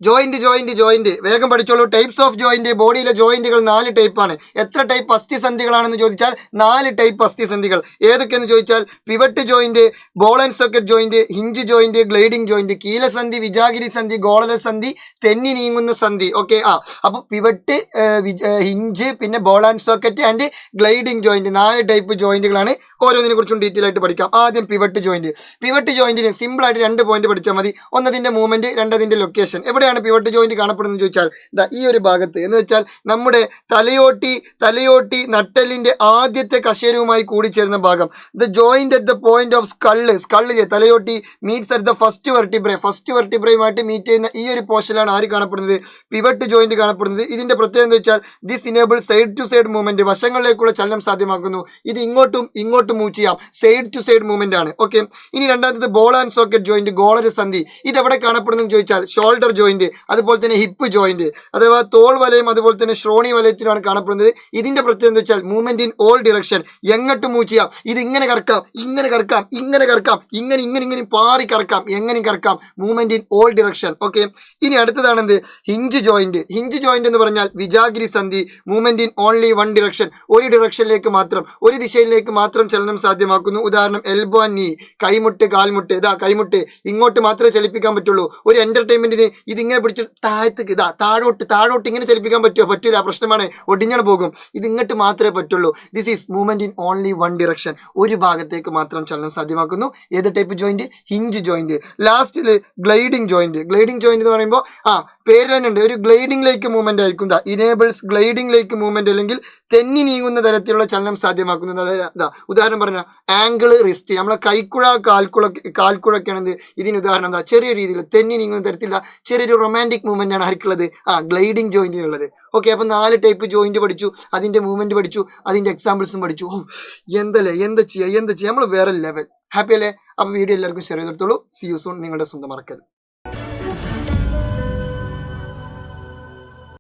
Joint വേഗം പഠിച്ചോളൂ. Types of joint. ബോഡിയിലെ ജോയിന്റുകൾ 4 ടൈപ്പാണ്. എത്ര ടൈപ്പ് അസ്ഥിസന്ധികളാണെന്ന് ചോദിച്ചാൽ 4 ടൈപ്പ് അസ്ഥിസന്ധികൾ. ഏതൊക്കെയെന്ന് ചോദിച്ചാൽ pivot joint, ball and socket joint, hinge joint, gliding joint, കീലസന്ധി, വിജാഗിരി സന്ധി, ഗോളല സന്ധി, തെന്നി നീങ്ങുന്ന സന്ധി. ഓക്കെ, അപ്പൊ പിവറ്റ്, ഹിഞ്ച്, പിന്നെ ball and socket and gliding joint, 4 type ജോയിന്റുകളാണ്. ഓരോന്നിനെ കുറിച്ചും ഡീറ്റെയിൽ ആയിട്ട് പഠിക്കാം. ആദ്യം പിവറ്റ് ജോയിന്റിന് സിമ്പിൾ ആയിട്ട് 2 പോയിന്റ് പഠിച്ചാൽ മതി. ഒന്നതിന്റെ മൂവ്മെന്റ്, രണ്ടതിന്റെ ലൊക്കേഷൻ. എവിടെയാണ് പിവറ്റ് ജോയിന്റ് കാണപ്പെടുന്നത് ചോദിച്ചാൽ ഈ ഒരു ഭാഗത്ത്, എന്ന് വെച്ചാൽ നമ്മുടെ തലയോട്ടി നട്ടെല്ലിന്റെ ആദ്യത്തെ കശേരുവുമായി കൂടിച്ചേരുന്ന ഭാഗം. The joint at the point of സ്കള്ളിലെ തലയോട്ടി മീറ്റ്സ് അറ്റ് ദ ഫസ്റ്റ് വെർട്ടിബ്രയുമായിട്ട് മീറ്റ് ചെയ്യുന്ന ഈ ഒരു പോർഷനിലാണ് ആര് കാണപ്പെടുന്നത്? പിവറ്റ് ജോയിന്റ് കാണപ്പെടുന്നത്. ഇതിന്റെ പ്രത്യേകത എന്ന് വെച്ചാൽ this enable side to side movement, വശങ്ങളിലേക്കുള്ള ചലനം സാധ്യമാക്കുന്നു. ഇത് ഇങ്ങോട്ടും മൂവ് ചെയ്യാം. സൈഡ് ടു സൈഡ് മൂവ്മെന്റ് ആണ്. ഓക്കെ, ഇനി രണ്ടാമത്തത് ബോൾ ആൻഡ് സോക്കറ്റ് ജോയിന്റ്, ഗോളര സന്ധി. ഇത് എവിടെ കാണപ്പെടുന്നു ചോദിച്ചാൽ ഷോൾഡർ ജോയിന്റ്, അതുപോലെ തന്നെ ഹിപ്പ് ജോയിന്റ് അഥവാ തോൾ വലയം, അതുപോലെ തന്നെ ശ്രോണി വലയത്തിലാണ് കാണപ്പെടുന്നത്. ഇതിന്റെ പ്രത്യേകത എന്ന് വെച്ചാൽ മൂവ്മെന്റ് ഇൻ ഓൾ ഡിറക്ഷൻ, എങ്ങോട്ട് മൂവ് ചെയ്യാം. ഇത് ഇങ്ങനെ കറക്കാം, ഇങ്ങനെ പാറി കറക്കാം, എങ്ങനെ കറക്കാം. Movement in all direction. Okay, ഇനി അടുത്തതാണെന്ത്? ഹിഞ്ച് ജോയിന്റ് എന്ന് പറഞ്ഞാൽ വിജാഗിരി സന്ധി, movement in only one direction, ഒരു ഡിറക്ഷനിലേക്ക് മാത്രം, ഒരു ദിശയിലേക്ക് മാത്രം ചലനം സാധ്യമാക്കുന്നു. ഉദാഹരണം എൽബോ ആൻഡ് നീ, കൈമുട്ട്, കാൽമുട്ട്. കൈമുട്ട് ഇങ്ങോട്ട് മാത്രമേ ചലിപ്പിക്കാൻ പറ്റുള്ളൂ. ഒരു എന്റർടൈൻമെന്റിന് ഇതിങ്ങനെ പിടിച്ച് താഴത്തേക്ക് താഴോട്ട് ഇങ്ങനെ ചലിപ്പിക്കാൻ പറ്റില്ല, പ്രശ്നമാണ്, ഒടിഞ്ഞാണ് പോകും. ഇത് ഇങ്ങോട്ട് മാത്രമേ പറ്റുള്ളൂ. This is movement in only one direction, ഒരു ഭാഗത്തേക്ക് മാത്രം ചലനം സാധ്യമാക്കുന്നു. ഏത് ടൈപ്പ് ജോയിന്റ്? Hinge joint. ലാസ്റ്റിൽ ഗ്ലൈഡിംഗ് ജോയിന്റ് എന്ന് പറയുമ്പോൾ പേര് തന്നെ ഉണ്ട്, ഒരു ഗ്ലൈഡിംഗിലേക്ക് മൂവ്മെന്റ് ആയിരിക്കും. ഇനേബിൾസ് ഗ്ലൈഡിംഗിലേക്ക് മൂവ്മെന്റ്, അല്ലെങ്കിൽ തെന്നി നീങ്ങുന്ന തരത്തിലുള്ള ചലനം സാധ്യമാക്കുന്നത്. ഉദാഹരണം പറഞ്ഞാൽ ആംഗിൾ റിസ്റ്റ്, നമ്മളെ കൈക്കുഴ കാൽക്കുഴൊക്കെയാണെന്ന് ഇതിന് ഉദാഹരണം. ചെറിയ രീതിയിൽ തെന്നി നീങ്ങുന്ന തരത്തിലുള്ള ചെറിയൊരു റൊമാൻറ്റിക് മൂവ്മെന്റ് ആണ് ആർക്കുള്ളത്? ഗ്ലൈഡിംഗ് ജോയിന്റിനുള്ളത്. ഓക്കെ, അപ്പൊ 4 ടൈപ്പ് ജോയിന്റ് പഠിച്ചു, അതിന്റെ മൂവ്മെന്റ് പഠിച്ചു, അതിന്റെ എക്സാമ്പിൾസും പഠിച്ചു. എന്താ ചെയ്യാ നമ്മൾ വേറെ ലെവൽ. ഹാപ്പി അല്ലേ? അപ്പൊ വീഡിയോ എല്ലാവർക്കും ഷെയർ ചെയ്തെടുത്തോളൂ. See you soon. നിങ്ങളുടെ സ്വന്തം മറക്കൽ.